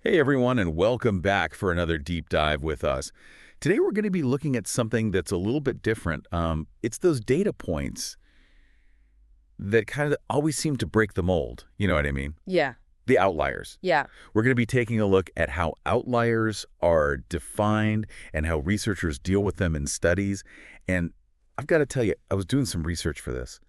Hey everyone, and welcome back for another deep dive with us. Today we're going to be looking at something that's a little bit different. It's those data points that kind of always seem to break the mold. You know what I mean? Yeah, The outliers. yeah. We're going to be taking a look at how outliers are defined and how researchers deal with them in studies. And I've got to tell you, I was doing some research for this,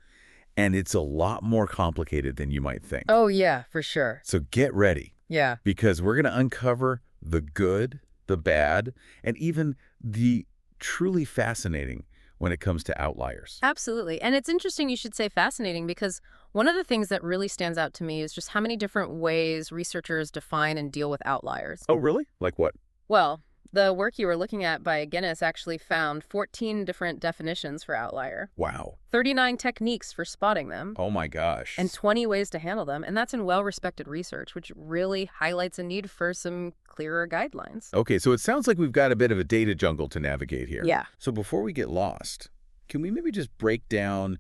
and it's a lot more complicated than you might think. Oh, yeah, for sure. So get ready, Yeah, because we're going to uncover the good, the bad, and even the truly fascinating when it comes to outliers. absolutely. And it's interesting you should say fascinating because one of the things that really stands out to me is just how many different ways researchers define and deal with outliers. Oh, really? Like what? Well, the work you were looking at by Guinness actually found 14 different definitions for outlier, Wow. 39 techniques for spotting them, Oh my gosh. and 20 ways to handle them. And that's in well-respected research, which really highlights a need for some clearer guidelines. Okay, so it sounds like we've got a bit of a data jungle to navigate here. Yeah. So before we get lost, can we maybe just break down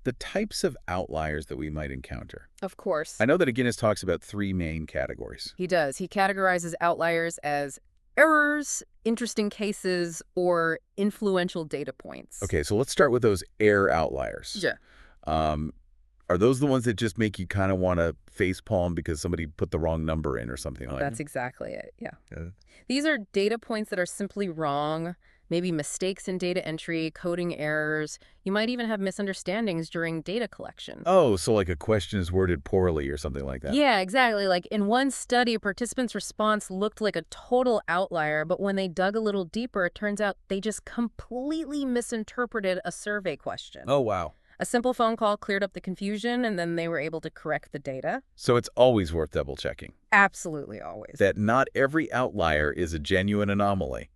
the types of outliers that we might encounter? Of course. I know that Guinness talks about three main categories. He does. He categorizes outliers as errors, interesting cases, or influential data points. Okay, so let's start with those air outliers. Yeah. Um, are those the ones that just make you kind of want to facepalm because somebody put the wrong number in or something like that? That's exactly it. Yeah. Yeah. These are data points that are simply wrong, maybe mistakes in data entry, coding errors. You might even have misunderstandings during data collection. Oh, so like a question is worded poorly or something like that. Yeah, exactly. Like in one study, a participant's response looked like a total outlier, but when they dug a little deeper, it turns out they just completely misinterpreted a survey question. Oh, wow. A simple phone call cleared up the confusion, and then they were able to correct the data. So it's always worth double checking Absolutely always. that not every outlier is a genuine anomaly.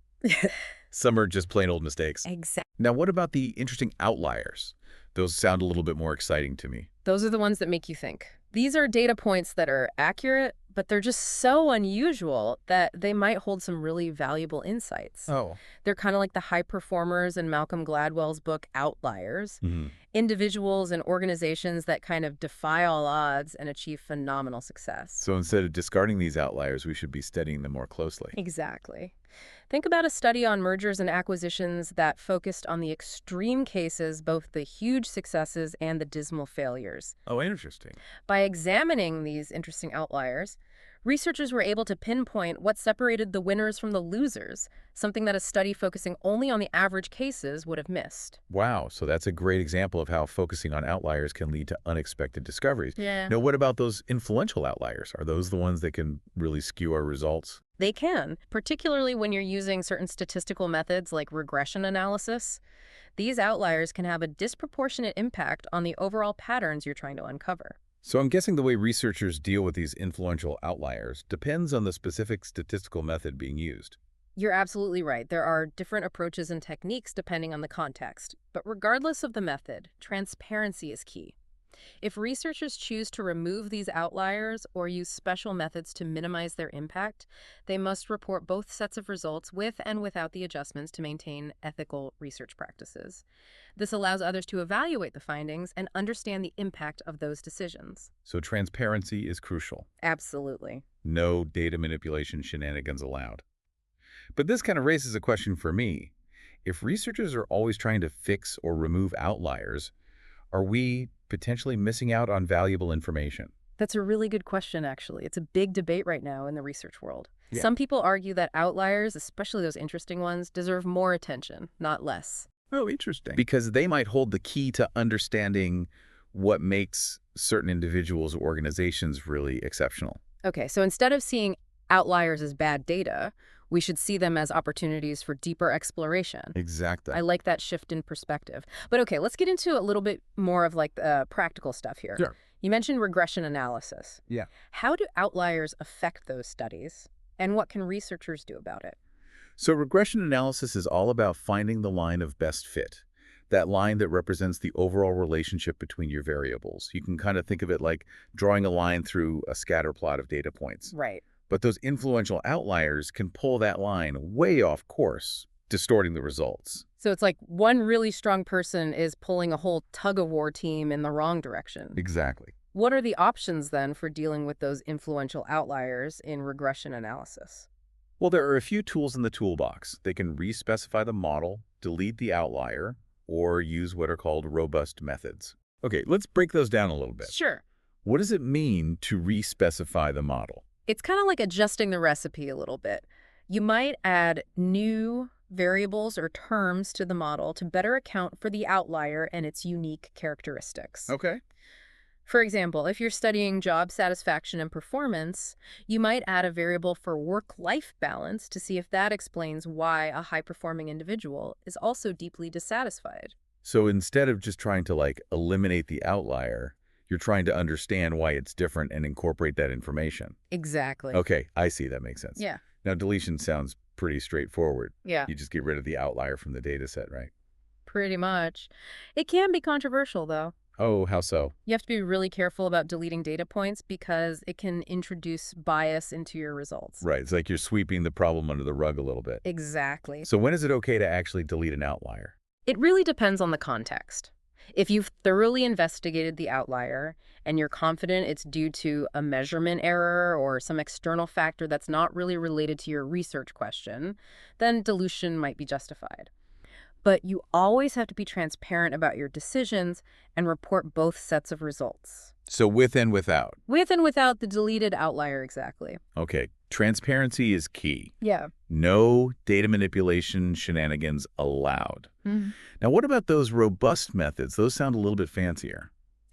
Some are just plain old mistakes. Exactly. Now, what about the interesting outliers? Those sound a little bit more exciting to me. Those are the ones that make you think. These are data points that are accurate, but they're just so unusual that they might hold some really valuable insights. Oh. They're kind of like the high performers in Malcolm Gladwell's book, Outliers. Individuals and organizations that kind of defy all odds and achieve phenomenal success. So instead of discarding these outliers, we should be studying them more closely. Exactly. Think about a study on mergers and acquisitions that focused on the extreme cases, both the huge successes and the dismal failures. Oh, interesting. By examining these interesting outliers, researchers were able to pinpoint what separated the winners from the losers, something that a study focusing only on the average cases would have missed. Wow, so that's a great example of how focusing on outliers can lead to unexpected discoveries. Yeah. Now, what about those influential outliers? Are those the ones that can really skew our results? They can, particularly when you're using certain statistical methods like regression analysis. These outliers can have a disproportionate impact on the overall patterns you're trying to uncover. So I'm guessing the way researchers deal with these influential outliers depends on the specific statistical method being used. You're absolutely right. There are different approaches and techniques depending on the context. But regardless of the method, transparency is key. If researchers choose to remove these outliers or use special methods to minimize their impact, they must report both sets of results with and without the adjustments to maintain ethical research practices. This allows others to evaluate the findings and understand the impact of those decisions. So transparency is crucial. Absolutely. No data manipulation shenanigans allowed. But this kind of raises a question for me. If researchers are always trying to fix or remove outliers, are we potentially missing out on valuable information? That's a really good question, actually. It's a big debate right now in the research world. Yeah. Some people argue that outliers, especially those interesting ones, deserve more attention, not less. Oh, interesting. Because they might hold the key to understanding what makes certain individuals or organizations really exceptional. Okay, so instead of seeing outliers as bad data, we should see them as opportunities for deeper exploration. Exactly. I like that shift in perspective. But okay, let's get into a little bit more of like the practical stuff here. Sure. You mentioned regression analysis. Yeah. How do outliers affect those studies? And what can researchers do about it? So regression analysis is all about finding the line of best fit, that line that represents the overall relationship between your variables. You can kind of think of it like drawing a line through a scatter plot of data points. Right. But those influential outliers can pull that line way off course, distorting the results. So it's like one really strong person is pulling a whole tug-of-war team in the wrong direction. Exactly. What are the options then for dealing with those influential outliers in regression analysis? Well, there are a few tools in the toolbox. They can respecify the model, delete the outlier, or use what are called robust methods. Okay, let's break those down a little bit. Sure. What does it mean to respecify the model? It's kind of like adjusting the recipe a little bit. You might add new variables or terms to the model to better account for the outlier and its unique characteristics. Okay. For example, if you're studying job satisfaction and performance, you might add a variable for work-life balance to see if that explains why a high-performing individual is also deeply dissatisfied. So instead of just trying to eliminate the outlier, you're trying to understand why it's different and incorporate that information. Exactly. Okay, I see. That makes sense. Yeah. Now, deletion sounds pretty straightforward. Yeah. You just get rid of the outlier from the data set, right? Pretty much. It can be controversial, though. Oh, how so? You have to be really careful about deleting data points because it can introduce bias into your results. Right. It's like you're sweeping the problem under the rug a little bit. Exactly. So when is it okay to actually delete an outlier? It really depends on the context. If you've thoroughly investigated the outlier and you're confident it's due to a measurement error or some external factor that's not really related to your research question, then dilution might be justified. But you always have to be transparent about your decisions and report both sets of results. So with and without. With and without the deleted outlier, exactly. Okay. Transparency is key. Yeah. No data manipulation shenanigans allowed. Mhm. Now, what about those robust methods? Those sound a little bit fancier.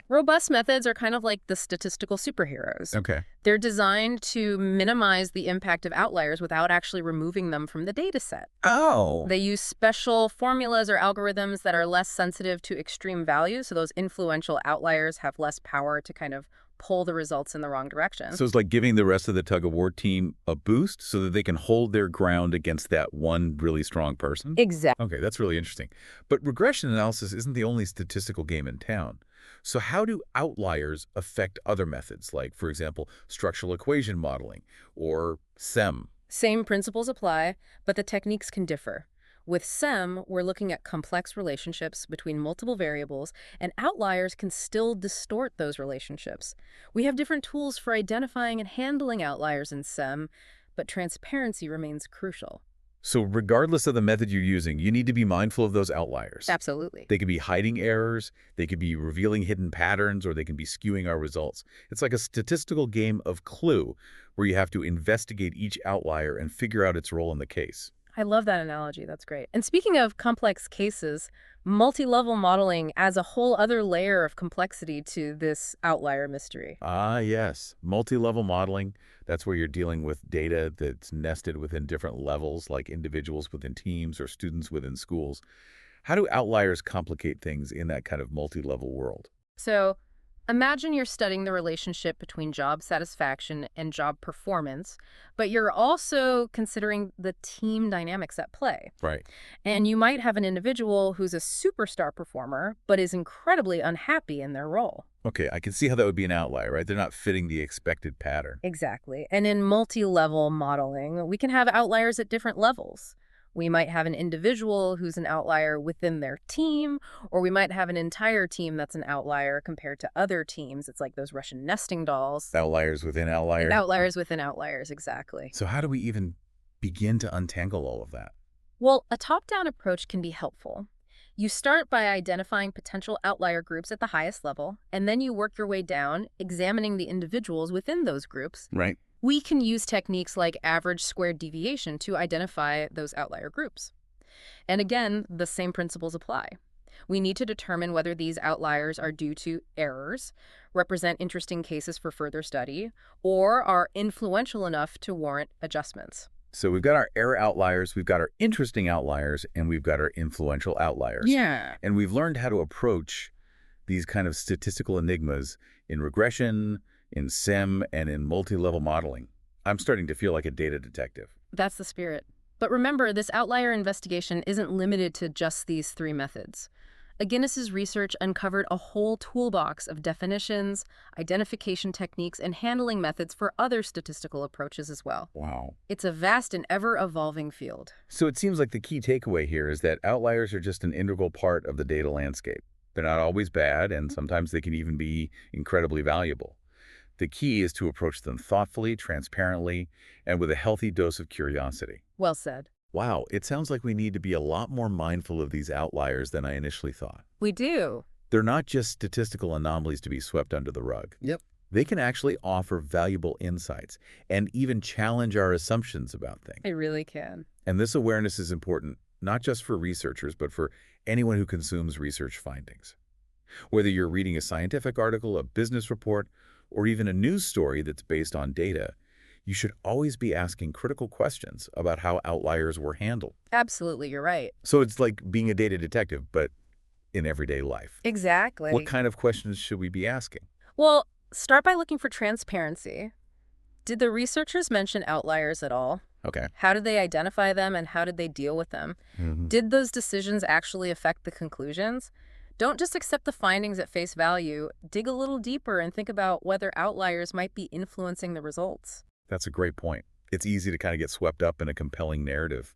Robust methods are kind of like the statistical superheroes. Okay. They're designed to minimize the impact of outliers without actually removing them from the data set. Oh. They use special formulas or algorithms that are less sensitive to extreme values, so those influential outliers have less power to kind of pull the results in the wrong direction. So it's like giving the rest of the tug-of-war team a boost so that they can hold their ground against that one really strong person? Exactly. Okay, that's really interesting. But regression analysis isn't the only statistical game in town. So how do outliers affect other methods, like, for example, structural equation modeling or SEM? Same principles apply, but the techniques can differ. With SEM, we're looking at complex relationships between multiple variables, and outliers can still distort those relationships. We have different tools for identifying and handling outliers in SEM, but transparency remains crucial. So regardless of the method you're using, you need to be mindful of those outliers. Absolutely. They could be hiding errors, they could be revealing hidden patterns, or they can be skewing our results. It's like a statistical game of Clue, where you have to investigate each outlier and figure out its role in the case. I love that analogy. That's great. And speaking of complex cases, multi-level modeling adds a whole other layer of complexity to this outlier mystery. Ah, yes. Multi-level modeling, that's where you're dealing with data that's nested within different levels, like individuals within teams or students within schools. How do outliers complicate things in that kind of multi-level world? So imagine you're studying the relationship between job satisfaction and job performance, but you're also considering the team dynamics at play. Right. And you might have an individual who's a superstar performer, but is incredibly unhappy in their role. Okay, I can see how that would be an outlier, right? They're not fitting the expected pattern. Exactly. And in multi-level modeling, we can have outliers at different levels. We might have an individual who's an outlier within their team, or we might have an entire team that's an outlier compared to other teams. It's like those Russian nesting dolls. Outliers within outliers. Outliers within outliers, exactly. So how do we even begin to untangle all of that? Well, a top-down approach can be helpful. You start by identifying potential outlier groups at the highest level, and then you work your way down, examining the individuals within those groups. Right. We can use techniques like average squared deviation to identify those outlier groups. And again, the same principles apply. We need to determine whether these outliers are due to errors, represent interesting cases for further study, or are influential enough to warrant adjustments. So we've got our error outliers, we've got our interesting outliers, and we've got our influential outliers. Yeah. And we've learned how to approach these kind of statistical enigmas in regression, in SEM, and in multi-level modeling. I'm starting to feel like a data detective. That's the spirit. But remember, this outlier investigation isn't limited to just these three methods. Guinness's research uncovered a whole toolbox of definitions, identification techniques, and handling methods for other statistical approaches as well. Wow. It's a vast and ever-evolving field. So it seems like the key takeaway here is that outliers are just an integral part of the data landscape. They're not always bad, and sometimes they can even be incredibly valuable. The key is to approach them thoughtfully, transparently, and with a healthy dose of curiosity. Well said. Wow, it sounds like we need to be a lot more mindful of these outliers than I initially thought. We do. They're not just statistical anomalies to be swept under the rug. Yep. They can actually offer valuable insights and even challenge our assumptions about things. I really can. And this awareness is important not just for researchers, but for anyone who consumes research findings. Whether you're reading a scientific article, a business report, or even a news story that's based on data, you should always be asking critical questions about how outliers were handled. Absolutely, you're right. So it's like being a data detective, but in everyday life. Exactly. What kind of questions should we be asking? Well, start by looking for transparency. Did the researchers mention outliers at all? Okay. How did they identify them and how did they deal with them? Did those decisions actually affect the conclusions? Don't just accept the findings at face value. Dig a little deeper and think about whether outliers might be influencing the results. That's a great point. It's easy to kind of get swept up in a compelling narrative.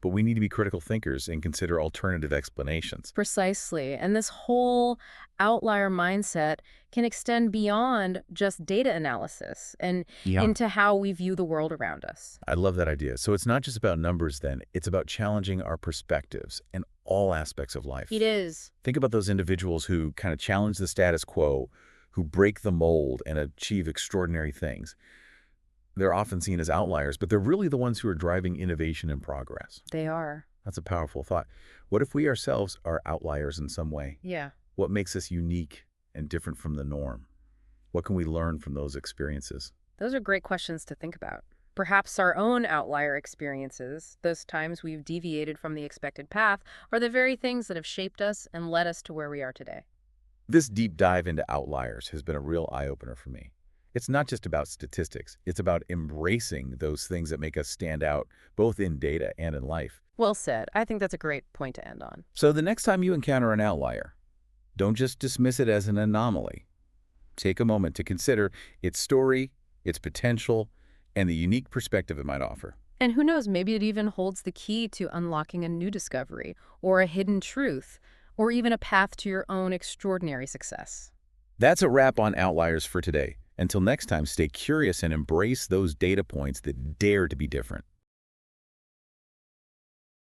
But we need to be critical thinkers and consider alternative explanations. Precisely. And this whole outlier mindset can extend beyond just data analysis and into how we view the world around us. I love that idea. So it's not just about numbers then, it's about challenging our perspectives in all aspects of life. It is. Think about those individuals who kind of challenge the status quo, who break the mold and achieve extraordinary things. They're often seen as outliers, but they're really the ones who are driving innovation and progress. They are. That's a powerful thought. What if we ourselves are outliers in some way? Yeah. What makes us unique and different from the norm? What can we learn from those experiences? Those are great questions to think about. Perhaps our own outlier experiences, those times we've deviated from the expected path, are the very things that have shaped us and led us to where we are today. This deep dive into outliers has been a real eye-opener for me. It's not just about statistics. It's about embracing those things that make us stand out, both in data and in life. Well said. I think that's a great point to end on. So the next time you encounter an outlier, don't just dismiss it as an anomaly. Take a moment to consider its story, its potential, and the unique perspective it might offer. And who knows, maybe it even holds the key to unlocking a new discovery, or a hidden truth, or even a path to your own extraordinary success. That's a wrap on Outliers for today. Until next time, stay curious and embrace those data points that dare to be different.